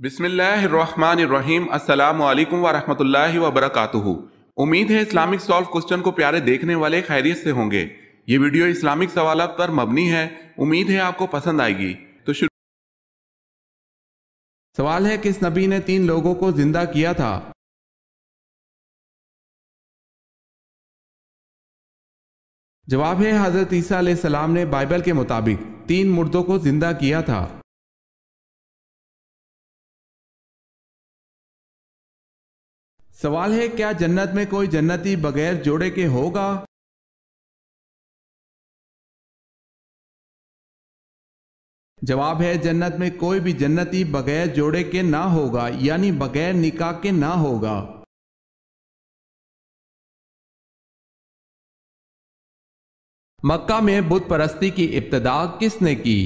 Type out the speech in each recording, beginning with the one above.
بسم اللہ الرحمن الرحیم۔ السلام علیکم ورحمۃ اللہ وبرکاتہ۔ امید ہے اسلامک سالو کوسچن کو پیارے دیکھنے والے خیریت سے ہوں گے۔ یہ ویڈیو اسلامک سوالات پر مبنی ہے، امید ہے آپ کو پسند آئے گی۔ تو سوال ہے، کس نبی نے 3 لوگوں کو زندہ کیا تھا؟ جواب ہے، حضرت عیسیٰ علیہ السلام نے بائبل کے مطابق 3 مردوں کو زندہ کیا تھا۔ سوال ہے، کیا جنت میں کوئی جنتی بغیر جوڑے کے ہوگا؟ جواب ہے، جنت میں کوئی بھی جنتی بغیر جوڑے کے نہ ہوگا، یعنی بغیر نکاح کے نہ ہوگا۔ مکہ میں بت پرستی کی ابتدا کس نے کی؟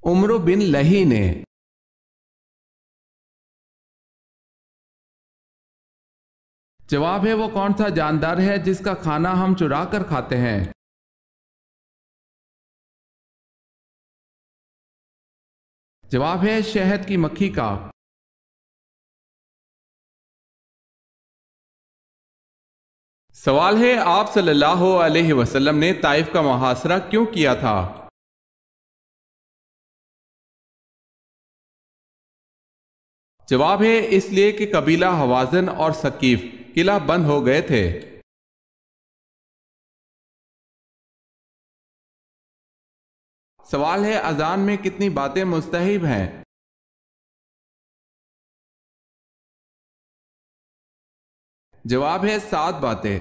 عمرو بن لہی نے۔ جواب ہے، وہ کون سا جاندار ہے جس کا کھانا ہم چرا کر کھاتے ہیں؟ جواب ہے، شہد کی مکھی کا۔ سوال ہے، آپ صلی اللہ علیہ وسلم نے طائف کا محاصرہ کیوں کیا تھا؟ جواب ہے، اس لیے کہ قبیلہ حوازن اور ثقیف قلعہ بند ہو گئے تھے۔ سوال ہے، اذان میں کتنی باتیں مستحب ہیں؟ جواب ہے، 7 باتیں۔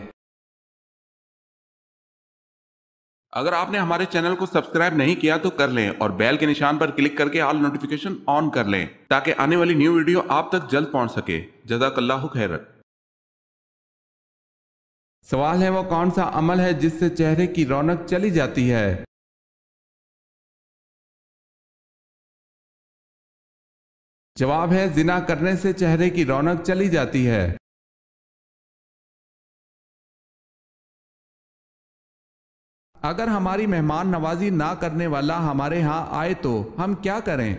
اگر آپ نے ہمارے چینل کو سبسکرائب نہیں کیا تو کر لیں اور بیل کے نشان پر کلک کر کے آل نوٹیفیکیشن آن کر لیں تاکہ آنے والی نیو ویڈیو آپ تک جلد پہنچ سکے۔ جزاک اللہ خیر۔ سوال ہے، وہ کون سا عمل ہے جس سے چہرے کی رونق چلی جاتی ہے؟ جواب ہے، زنا کرنے سے چہرے کی رونق چلی جاتی ہے۔ اگر ہماری مہمان نوازی نہ کرنے والا ہمارے ہاں آئے تو ہم کیا کریں؟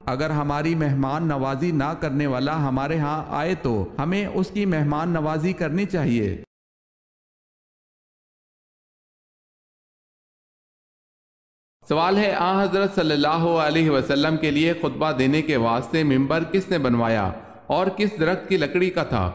اگر ہماری مہمان نوازی نہ کرنے والا ہمارے ہاں آئے تو ہمیں اس کی مہمان نوازی کرنی چاہیے۔ سوال ہے، آن حضرت صلی اللہ علیہ وسلم کے لیے خطبہ دینے کے واسطے منبر کس نے بنوایا اور کس درخت کی لکڑی کا تھا؟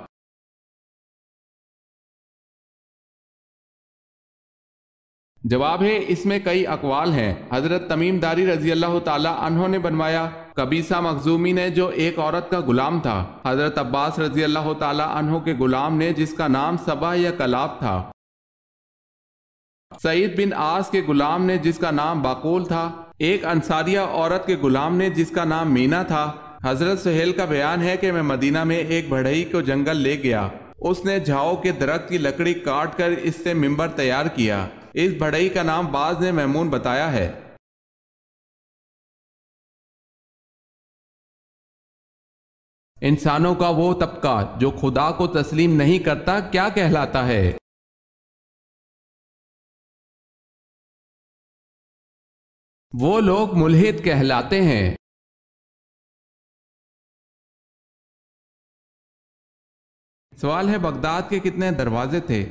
جواب ہے، اس میں کئی اقوال ہیں۔ حضرت تمیم داری رضی اللہ تعالی عنہ نے بنوایا، قبیصہ مخزومی نے جو ایک عورت کا غلام تھا، حضرت عباس رضی اللہ تعالی عنہ کے غلام نے جس کا نام صبا یا کلاب تھا، سعید بن عاص کے غلام نے جس کا نام باقول تھا، ایک انصاریہ عورت کے غلام نے جس کا نام مینا تھا۔ حضرت سہیل کا بیان ہے کہ میں مدینہ میں ایک بڑھئی کو جنگل لے گیا، اس نے جھاؤ کے درخت کی لکڑی کاٹ کر اس سے منبر تیار کیا۔ اس بڑھئی کا نام بعض نے میمون بتایا ہے۔ انسانوں کا وہ طبقہ جو خدا کو تسلیم نہیں کرتا کیا کہلاتا ہے؟ وہ لوگ ملحد کہلاتے ہیں۔ سوال ہے، بغداد کے کتنے دروازے تھے؟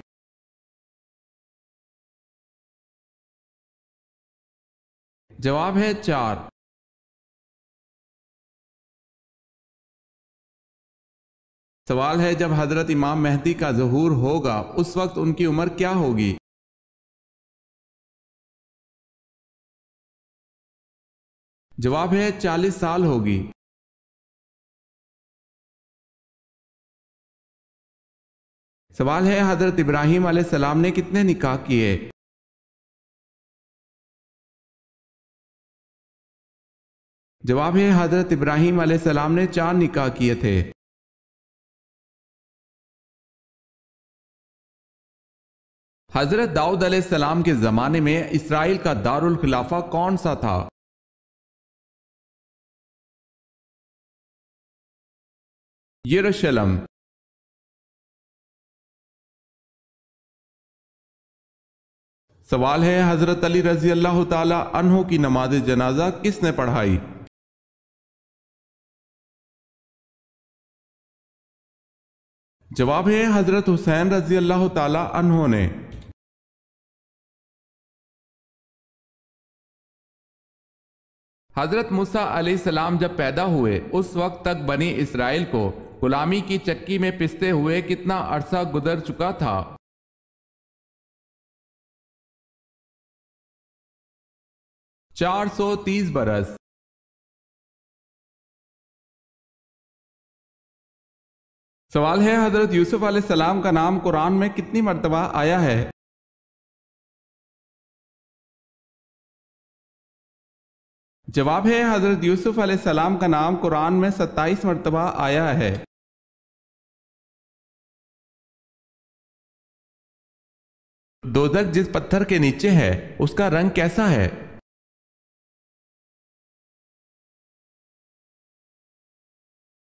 جواب ہے، 4۔ سوال ہے، جب حضرت امام مہدی کا ظہور ہوگا اس وقت ان کی عمر کیا ہوگی؟ جواب ہے، 40 سال ہوگی۔ سوال ہے، حضرت ابراہیم علیہ السلام نے کتنے نکاح کیے؟ جواب ہے، حضرت ابراہیم علیہ السلام نے 4 نکاح کیے تھے۔ حضرت داؤد علیہ السلام کے زمانے میں اسرائیل کا دارالخلافہ کون سا تھا؟ یروشلم۔ سوال ہے حضرت علی رضی اللہ تعالی عنہ کی نماز جنازہ کس نے پڑھائی؟ جواب ہے حضرت حسین رضی اللہ تعالی عنہ نے۔ حضرت موسیٰ علیہ السلام جب پیدا ہوئے اس وقت تک بنی اسرائیل کو غلامی کی چکی میں پستے ہوئے کتنا عرصہ گزر چکا تھا؟ 430 برس۔ سوال ہے حضرت یوسف علیہ السلام کا نام قرآن میں کتنی مرتبہ آیا ہے؟ جواب ہے حضرت یوسف علیہ السلام کا نام قرآن میں 27 مرتبہ آیا ہے۔ دوزخ جس پتھر کے نیچے ہے اس کا رنگ کیسا ہے؟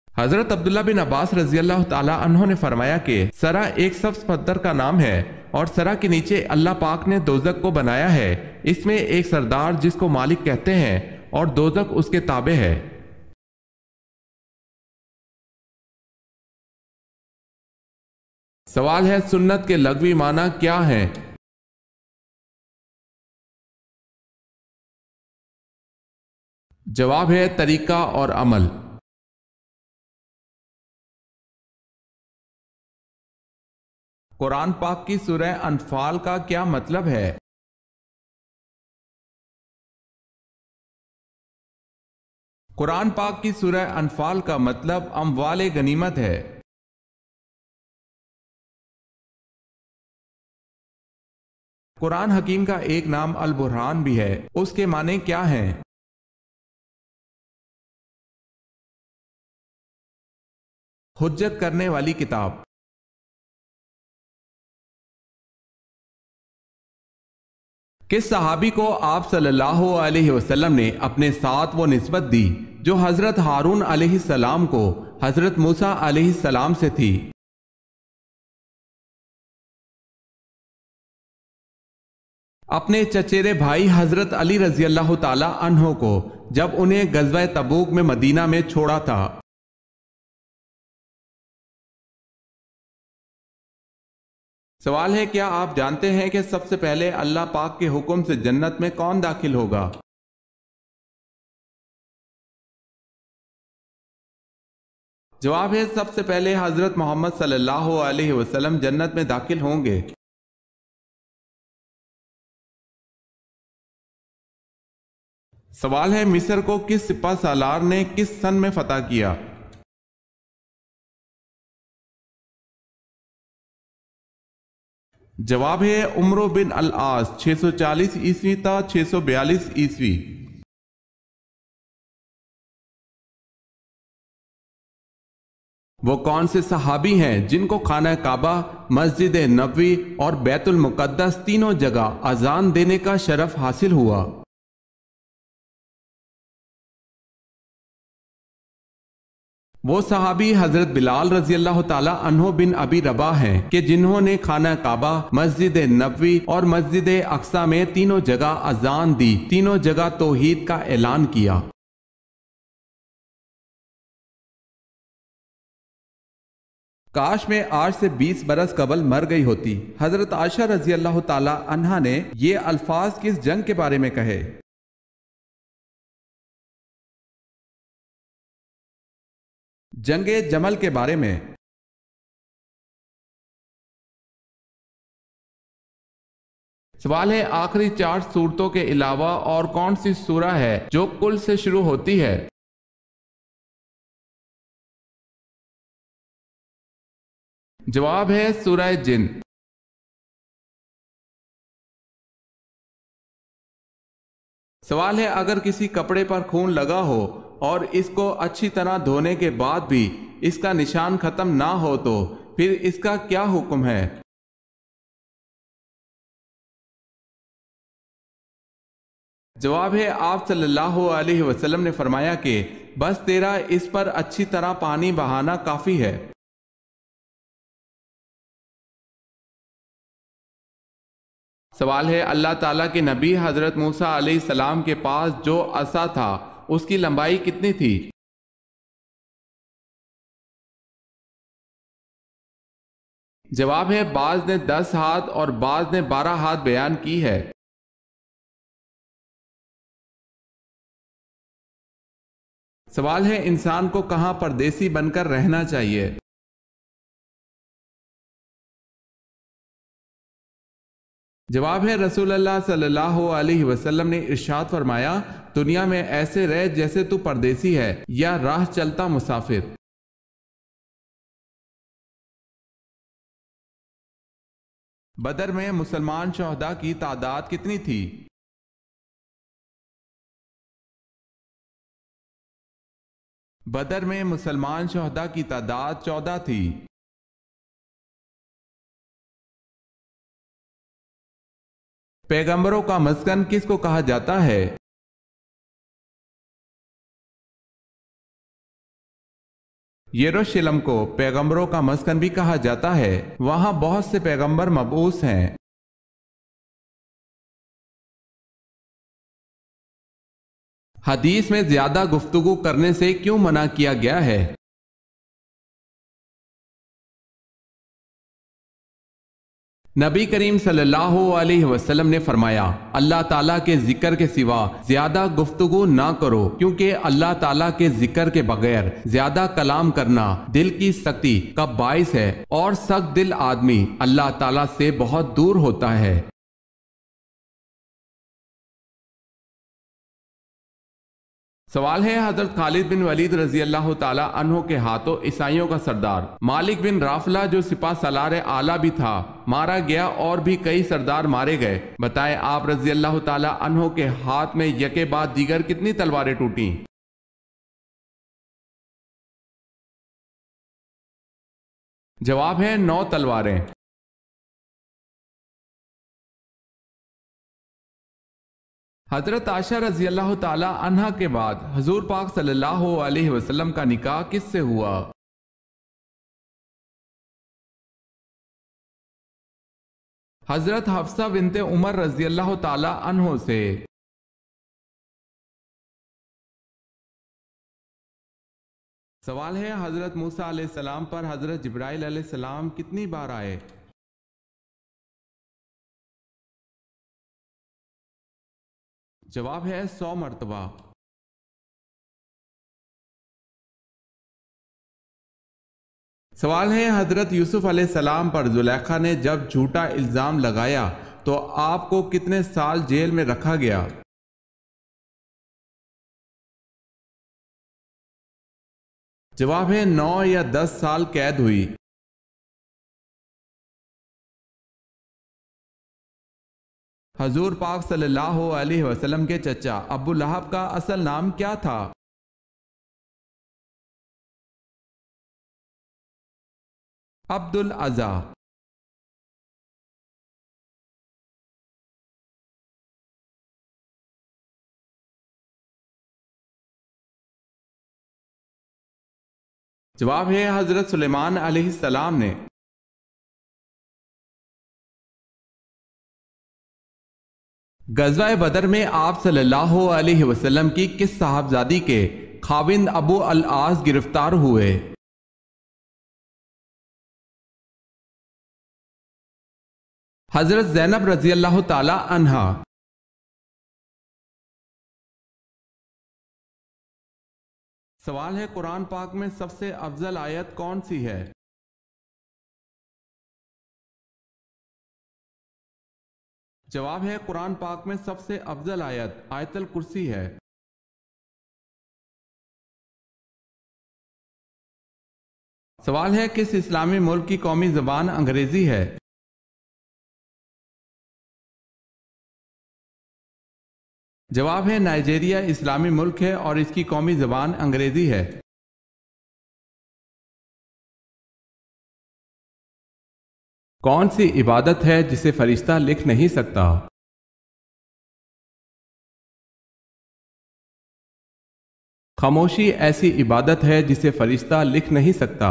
حضرت عبداللہ بن عباس رضی اللہ تعالی عنہ نے فرمایا کہ سرا ایک سبز پتھر کا نام ہے اور سرا کے نیچے اللہ پاک نے دوزخ کو بنایا ہے، اس میں ایک سردار جس کو مالک کہتے ہیں اور دوزخ اس کے تابع ہے۔ سوال ہے سنت کے لغوی معنی کیا ہیں؟ جواب ہے طریقہ اور عمل۔ قرآن پاک کی سورہ انفال کا کیا مطلب ہے؟ قرآن پاک کی سورہ انفال کا مطلب اموال غنیمت ہے۔ قرآن حکیم کا ایک نام البرہان بھی ہے، اس کے معنی کیا ہیں؟ حجت کرنے والی کتاب۔ کس صحابی کو آپ صلی اللہ علیہ وسلم نے اپنے ساتھ وہ نسبت دی جو حضرت ہارون علیہ السلام کو حضرت موسیٰ علیہ السلام سے تھی؟ اپنے چچیرے بھائی حضرت علی رضی اللہ تعالی عنہ کو جب انہیں غزوہ تبوک میں مدینہ میں چھوڑا تھا۔ سوال ہے کیا آپ جانتے ہیں کہ سب سے پہلے اللہ پاک کے حکم سے جنت میں کون داخل ہوگا؟ جواب ہے سب سے پہلے حضرت محمد صلی اللہ علیہ وسلم جنت میں داخل ہوں گے۔ سوال ہے مصر کو کس سپہ سالار نے کس سن میں فتح کیا؟ جواب ہے عمرو بن العاص 640 عیسوی تا 642 عیسوی۔ وہ کون سے صحابی ہیں جن کو خانہ کعبہ، مسجد نبوی اور بیت المقدس تینوں جگہ اذان دینے کا شرف حاصل ہوا؟ وہ صحابی حضرت بلال رضی اللہ تعالی عنہ بن ابی رباح ہیں کہ جنہوں نے خانہ کعبہ، مسجد نبوی اور مسجد اقصی میں تینوں جگہ اذان دی، تینوں جگہ توحید کا اعلان کیا۔ کاش میں آج سے 20 برس قبل مر گئی ہوتی۔ حضرت عائشہ رضی اللہ تعالی عنہا نے یہ الفاظ کس جنگ کے بارے میں کہے؟ جنگ جمل کے بارے میں۔ سوال ہے آخری 4 سورتوں کے علاوہ اور کون سی سورہ ہے جو کل سے شروع ہوتی ہے؟ جواب ہے سورہ جن۔ سوال ہے اگر کسی کپڑے پر خون لگا ہو اور اس کو اچھی طرح دھونے کے بعد بھی اس کا نشان ختم نہ ہو تو پھر اس کا کیا حکم ہے؟ جواب ہے آپ صلی اللہ علیہ وسلم نے فرمایا کہ بس تیرا اس پر اچھی طرح پانی بہانا کافی ہے۔ سوال ہے اللہ تعالیٰ کے نبی حضرت موسیٰ علیہ السلام کے پاس جو عصا تھا اس کی لمبائی کتنی تھی؟ جواب ہے بعض نے 10 ہاتھ اور بعض نے 12 ہاتھ بیان کی ہے۔ سوال ہے انسان کو کہاں پردیسی بن کر رہنا چاہیے؟ جواب ہے رسول اللہ صلی اللہ علیہ وسلم نے ارشاد فرمایا دنیا میں ایسے رہ جیسے تو پردیسی ہے یا راہ چلتا مسافر۔ بدر میں مسلمان شہداء کی تعداد کتنی تھی؟ بدر میں مسلمان شہداء کی تعداد 14 تھی۔ پیغمبروں کا مسکن کس کو کہا جاتا ہے؟ یروشلم کو پیغمبروں کا مسکن بھی کہا جاتا ہے، وہاں بہت سے پیغمبر مبعوث ہیں۔ حدیث میں زیادہ گفتگو کرنے سے کیوں منع کیا گیا ہے؟ نبی کریم صلی اللہ علیہ وسلم نے فرمایا اللہ تعالیٰ کے ذکر کے سوا زیادہ گفتگو نہ کرو، کیونکہ اللہ تعالیٰ کے ذکر کے بغیر زیادہ کلام کرنا دل کی سختی کا باعث ہے، اور سخت دل آدمی اللہ تعالیٰ سے بہت دور ہوتا ہے۔ سوال ہے حضرت خالد بن ولید رضی اللہ تعالی عنہ کے ہاتھوں عیسائیوں کا سردار مالک بن رافلہ جو سپہ سالار اعلیٰ بھی تھا مارا گیا، اور بھی کئی سردار مارے گئے، بتائیں آپ رضی اللہ تعالی عنہ کے ہاتھ میں یکے بعد دیگر کتنی تلواریں ٹوٹیں؟ جواب ہے 9 تلواریں۔ حضرت عائشہ رضی اللہ تعالی عنہ کے بعد حضور پاک صلی اللہ علیہ وسلم کا نکاح کس سے ہوا؟ حضرت حفصہ بنت عمر رضی اللہ تعالی عنہ سے۔ سوال ہے حضرت موسیٰ علیہ السلام پر حضرت جبرائیل علیہ السلام کتنی بار آئے؟ جواب ہے 100 مرتبہ۔ سوال ہے حضرت یوسف علیہ السلام پر زلیخا نے جب جھوٹا الزام لگایا تو آپ کو کتنے سال جیل میں رکھا گیا؟ جواب ہے 9 یا 10 سال قید ہوئی۔ حضور پاک صلی اللہ علیہ وسلم کے چچا ابو لہب کا اصل نام کیا تھا؟ عبد العزا۔ جواب ہے حضرت سلیمان علیہ السلام نے۔ غزوہ بدر میں آپ صلی اللہ علیہ وسلم کی کس صاحبزادی کے خاوند ابو العاص گرفتار ہوئے؟ حضرت زینب رضی اللہ تعالی عنہا۔ سوال ہے قرآن پاک میں سب سے افضل آیت کون سی ہے؟ جواب ہے قرآن پاک میں سب سے افضل آیت آیت الکرسی ہے۔ سوال ہے کس اسلامی ملک کی قومی زبان انگریزی ہے؟ جواب ہے نائجیریا اسلامی ملک ہے اور اس کی قومی زبان انگریزی ہے۔ کون سی عبادت ہے جسے فرشتہ لکھ نہیں سکتا؟ خاموشی ایسی عبادت ہے جسے فرشتہ لکھ نہیں سکتا۔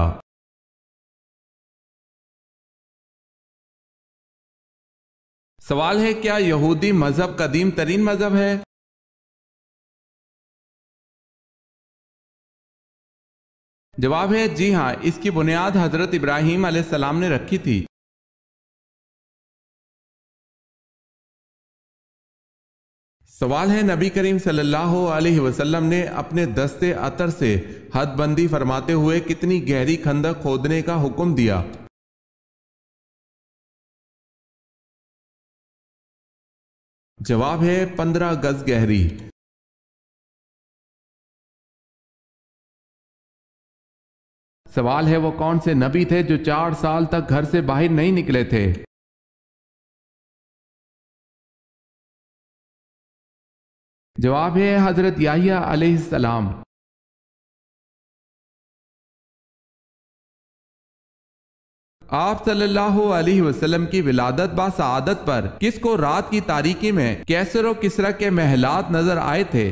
سوال ہے کیا یہودی مذہب قدیم ترین مذہب ہے؟ جواب ہے جی ہاں، اس کی بنیاد حضرت ابراہیم علیہ السلام نے رکھی تھی۔ سوال ہے نبی کریم صلی اللہ علیہ وسلم نے اپنے دست عطر سے حد بندی فرماتے ہوئے کتنی گہری خندق کھودنے کا حکم دیا؟ جواب ہے 15 گز گہری۔ سوال ہے وہ کون سے نبی تھے جو 4 سال تک گھر سے باہر نہیں نکلے تھے؟ جواب ہے حضرت یحییٰ علیہ السلام۔ آپ صلی اللہ علیہ وسلم کی ولادت با سعادت پر کس کو رات کی تاریکی میں کیسر و کسرا کے محلات نظر آئے تھے؟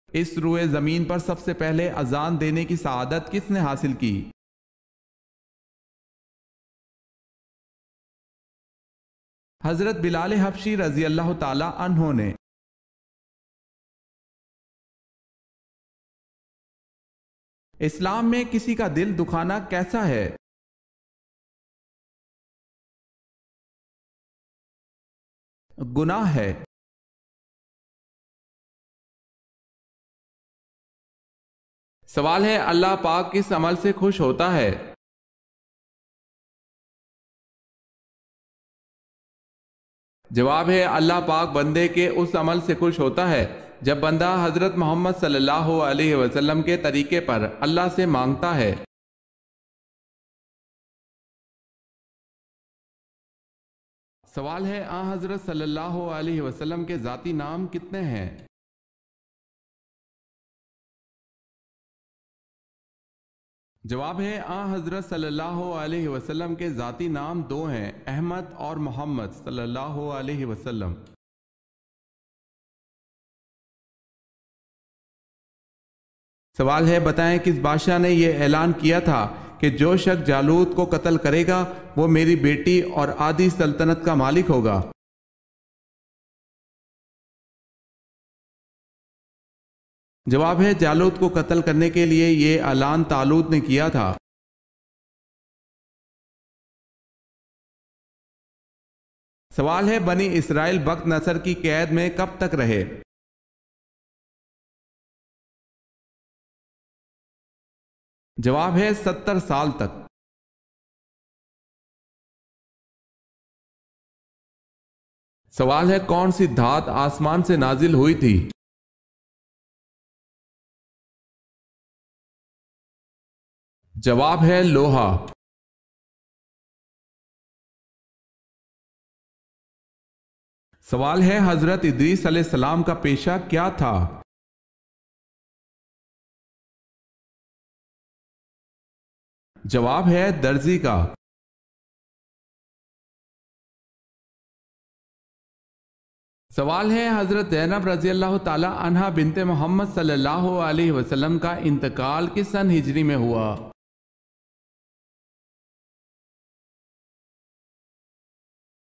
اس روئے زمین پر سب سے پہلے اذان دینے کی سعادت کس نے حاصل کی؟ حضرت بلال حبشی رضی اللہ تعالی عنہ نے۔ اسلام میں کسی کا دل دکھانا کیسا ہے؟ گناہ ہے۔ سوال ہے اللہ پاک کس عمل سے خوش ہوتا ہے؟ جواب ہے اللہ پاک بندے کے اس عمل سے خوش ہوتا ہے جب بندہ حضرت محمد صلی اللہ علیہ وسلم کے طریقے پر اللہ سے مانگتا ہے۔ سوال ہے حضرت صلی اللہ علیہ وسلم کے ذاتی نام کتنے ہیں؟ جواب ہے حضرت صلی اللہ علیہ وسلم کے ذاتی نام 2 ہیں، احمد اور محمد صلی اللہ علیہ وسلم۔ سوال ہے بتائیں کس بادشاہ نے یہ اعلان کیا تھا کہ جو شخص جالوت کو قتل کرے گا وہ میری بیٹی اور آدھی سلطنت کا مالک ہوگا؟ جواب ہے جالوت کو قتل کرنے کے لیے یہ اعلان طالوت نے کیا تھا۔ سوال ہے بنی اسرائیل بخت نصر کی قید میں کب تک رہے؟ جواب ہے 70 سال تک۔ سوال ہے کون سی دھات آسمان سے نازل ہوئی تھی؟ جواب ہے لوہا۔ سوال ہے حضرت ادریس علیہ السلام کا پیشہ کیا تھا؟ جواب ہے درزی کا۔ سوال ہے حضرت زینب رضی اللہ تعالی عنہا بنت محمد صلی اللہ علیہ وسلم کا انتقال کس سن ہجری میں ہوا؟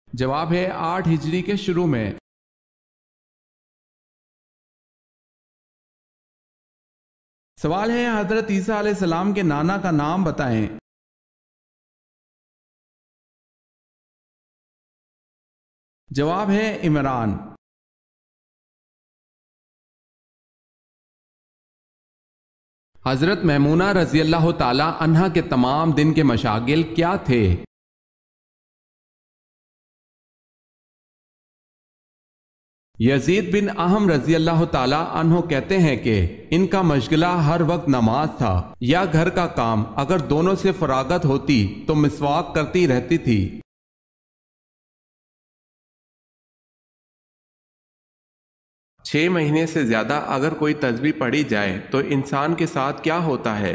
جواب ہے 8 ہجری کے شروع میں۔ سوال ہے حضرت عیسیٰ علیہ السلام کے نانا کا نام بتائیں۔ جواب ہے عمران۔ حضرت میمونہ رضی اللہ تعالی عنہا کے تمام دن کے مشاغل کیا تھے؟ یزید بن اہم رضی اللہ تعالی عنہ کہتے ہیں کہ ان کا مشغلہ ہر وقت نماز تھا یا گھر کا کام، اگر دونوں سے فراغت ہوتی تو مسواک کرتی رہتی تھی۔ 6 مہینے سے زیادہ اگر کوئی تسبیح پڑھی جائے تو انسان کے ساتھ کیا ہوتا ہے؟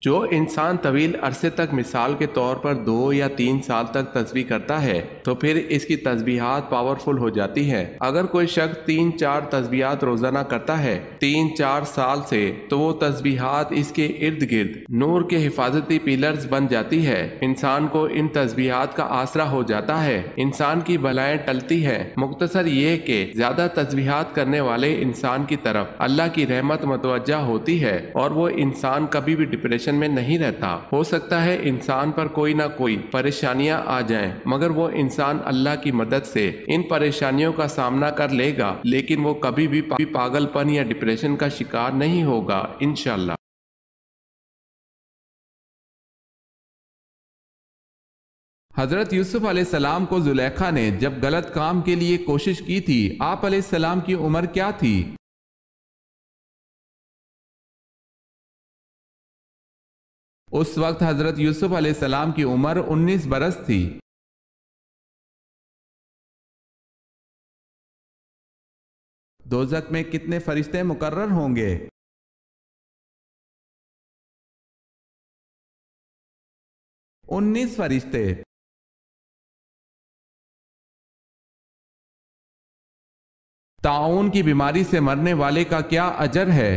جو انسان طویل عرصے تک مثال کے طور پر 2 یا 3 سال تک تسبیح کرتا ہے تو پھر اس کی تسبیحات پاورفل ہو جاتی ہے۔ اگر کوئی شخص 3-4 تسبیحات روزانہ کرتا ہے 3-4 سال سے تو وہ تسبیحات اس کے ارد گرد نور کے حفاظتی پیلرز بن جاتی ہے۔ انسان کو ان تسبیحات کا آسرا ہو جاتا ہے، انسان کی بلائیں ٹلتی ہے۔ مختصر یہ کہ زیادہ تسبیحات کرنے والے انسان کی طرف اللہ کی رحمت متوجہ ہوتی ہے اور وہ انسان کبھی بھی ڈپریشن میں نہیں رہتا۔ ہو سکتا ہے انسان پر کوئی نہ کوئی پریشانیاں آ جائیں مگر وہ انسان اللہ کی مدد سے ان پریشانیوں کا سامنا کر لے گا، لیکن وہ کبھی بھی پاگل پن یا ڈپریشن کا شکار نہیں ہوگا انشاءاللہ۔ حضرت یوسف علیہ السلام کو زلیخا نے جب غلط کام کے لیے کوشش کی تھی، آپ علیہ السلام کی عمر کیا تھی؟ اس وقت حضرت یوسف علیہ السلام کی عمر 19 برس تھی۔ دوزخ میں کتنے فرشتے مقرر ہوں گے؟ 19 فرشتے۔ طاعون کی بیماری سے مرنے والے کا کیا اجر ہے؟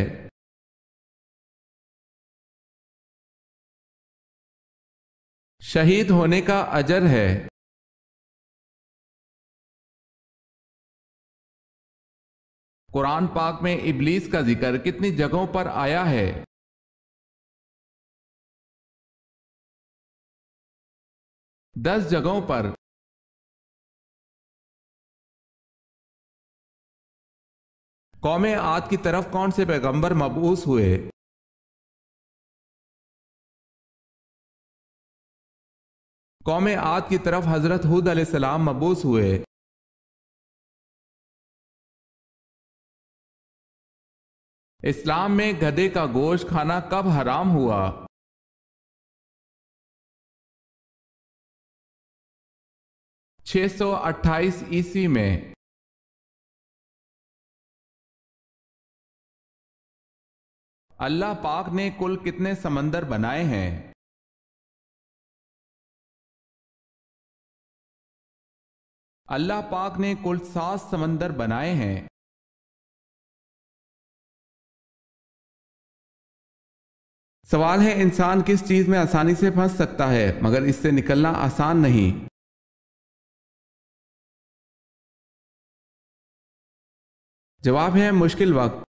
شہید ہونے کا اجر ہے۔ قرآن پاک میں ابلیس کا ذکر کتنی جگہوں پر آیا ہے؟ 10 جگہوں پر۔ قوم عاد کی طرف کون سے پیغمبر مبعوث ہوئے؟ قوم عاد کی طرف حضرت ہود علیہ السلام مبعوث ہوئے۔ اسلام میں گدھے کا گوشت کھانا کب حرام ہوا؟ 628 عیسوی میں۔ اللہ پاک نے کل کتنے سمندر بنائے ہیں؟ اللہ پاک نے کل 7 سمندر بنائے ہیں۔ سوال ہے انسان کس چیز میں آسانی سے پھنس سکتا ہے مگر اس سے نکلنا آسان نہیں؟ جواب ہے مشکل وقت۔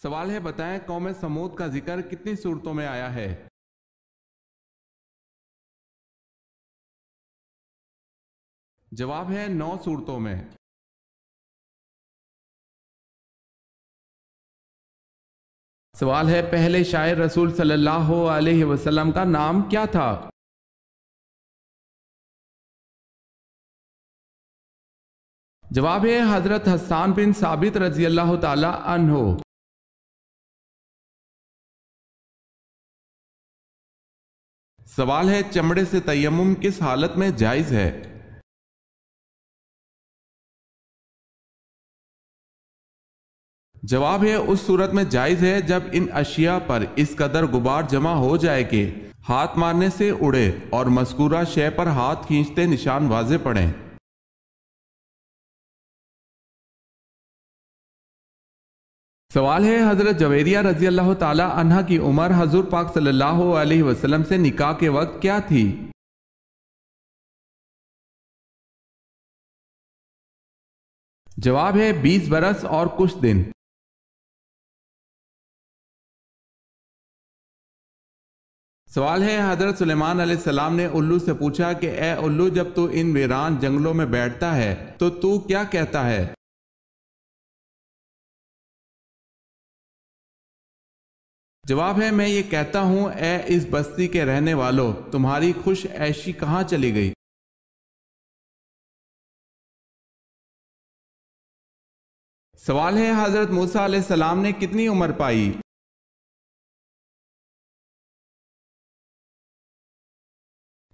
سوال ہے بتائیں قوم سمود کا ذکر کتنی صورتوں میں آیا ہے؟ جواب ہے 9 صورتوں میں۔ سوال ہے پہلے شاعر رسول صلی اللہ علیہ وسلم کا نام کیا تھا؟ جواب ہے حضرت حسان بن ثابت رضی اللہ تعالی عنہ۔ سوال ہے چمڑے سے تیمم کس حالت میں جائز ہے؟ جواب ہے اس صورت میں جائز ہے جب ان اشیاء پر اس قدر غبار جمع ہو جائے کہ ہاتھ مارنے سے اڑے اور مذکورہ شے پر ہاتھ کھینچتے نشان واضح پڑیں۔ سوال ہے حضرت جویریہ رضی اللہ تعالی عنہ کی عمر حضور پاک صلی اللہ علیہ وسلم سے نکاح کے وقت کیا تھی؟ جواب ہے 20 برس اور کچھ دن۔ سوال ہے حضرت سلیمان علیہ السلام نے الو سے پوچھا کہ اے الو جب تو ان ویران جنگلوں میں بیٹھتا ہے تو کیا کہتا ہے؟ جواب ہے میں یہ کہتا ہوں اے اس بستی کے رہنے والوں تمہاری خوش عیشی کہاں چلی گئی؟ سوال ہے حضرت موسیٰ علیہ السلام نے کتنی عمر پائی؟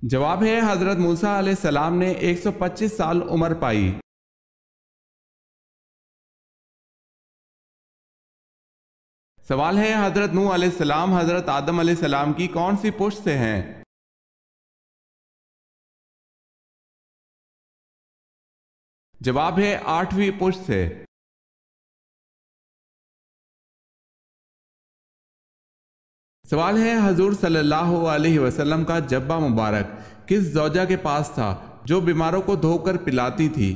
جواب ہے حضرت موسیٰ علیہ السلام نے 125 سال عمر پائی۔ سوال ہے حضرت نوح علیہ السلام حضرت آدم علیہ السلام کی کون سی پشت سے ہیں؟ جواب ہے 8ویں پشت سے۔ سوال ہے حضور صلی اللہ علیہ وسلم کا جبہ مبارک کس زوجہ کے پاس تھا جو بیماروں کو دھو کر پلاتی تھی؟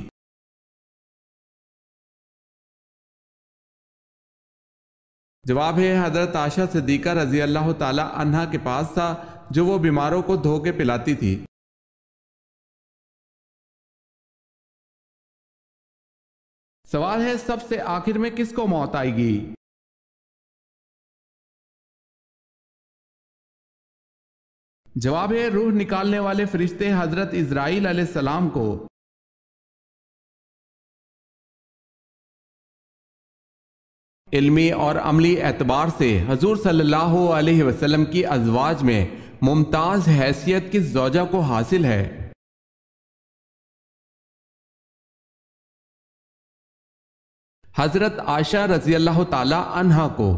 جواب ہے حضرت عائشہ صدیقہ رضی اللہ تعالی عنہا کے پاس تھا جو وہ بیماروں کو دھو کے پلاتی تھی۔ سوال ہے سب سے آخر میں کس کو موت آئے گی؟ جواب ہے روح نکالنے والے فرشتے حضرت اسرائیل علیہ السلام کو۔ علمی اور عملی اعتبار سے حضور صلی اللہ علیہ وسلم کی ازواج میں ممتاز حیثیت کس زوجہ کو حاصل ہے؟ حضرت عائشہ رضی اللہ تعالی عنہا کو۔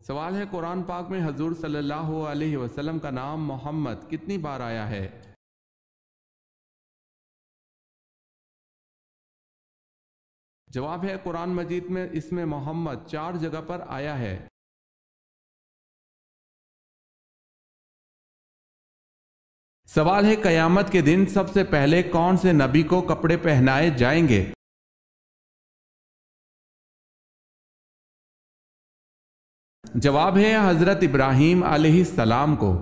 سوال ہے قرآن پاک میں حضور صلی اللہ علیہ وسلم کا نام محمد کتنی بار آیا ہے؟ جواب ہے قرآن مجید میں اسم محمد 4 جگہ پر آیا ہے۔ سوال ہے قیامت کے دن سب سے پہلے کون سے نبی کو کپڑے پہنائے جائیں گے؟ جواب ہے حضرت ابراہیم علیہ السلام کو۔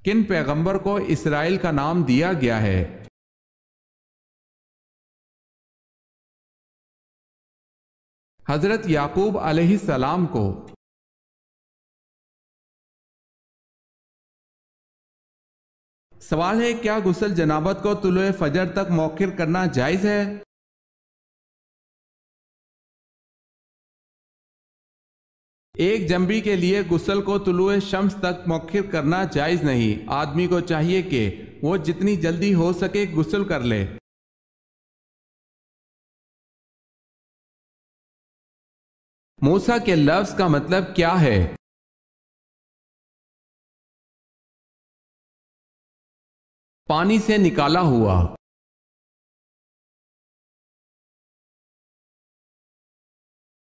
کن پیغمبر کو اسرائیل کا نام دیا گیا ہے؟ حضرت یعقوب علیہ السلام کو۔ سوال ہے کیا غسل جنابت کو طلوع فجر تک مؤخر کرنا جائز ہے؟ ایک جنبی کے لیے غسل کو طلوع شمس تک مؤخر کرنا جائز نہیں، آدمی کو چاہیے کہ وہ جتنی جلدی ہو سکے غسل کر لے۔ موسیٰ کے لفظ کا مطلب کیا ہے؟ پانی سے نکالا ہوا۔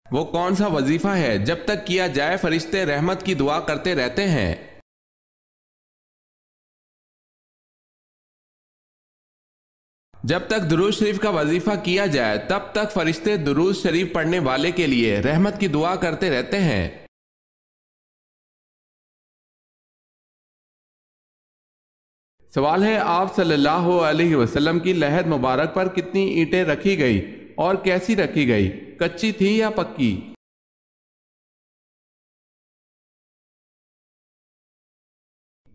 وہ کون سا وظیفہ ہے جب تک کیا جائے فرشتے رحمت کی دعا کرتے رہتے ہیں؟ جب تک درود شریف کا وظیفہ کیا جائے تب تک فرشتے درود شریف پڑھنے والے کے لیے رحمت کی دعا کرتے رہتے ہیں۔ سوال ہے آپ صلی اللہ علیہ وسلم کی لحد مبارک پر کتنی اینٹیں رکھی گئی اور کیسی رکھی گئی، کچی تھی یا پکی؟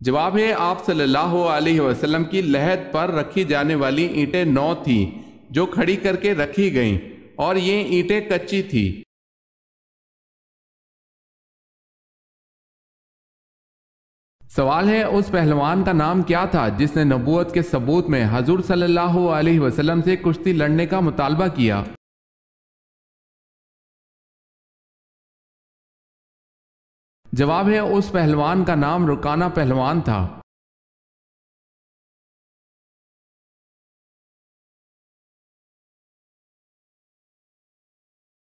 جواب ہے آپ صلی اللہ علیہ وسلم کی لحد پر رکھی جانے والی اینٹیں 9 تھیں جو کھڑی کر کے رکھی گئیں اور یہ اینٹیں کچی تھی۔ سوال ہے اس پہلوان کا نام کیا تھا جس نے نبوت کے ثبوت میں حضور صلی اللہ علیہ وسلم سے کشتی لڑنے کا مطالبہ کیا؟ جواب ہے اس پہلوان کا نام رکانہ پہلوان تھا۔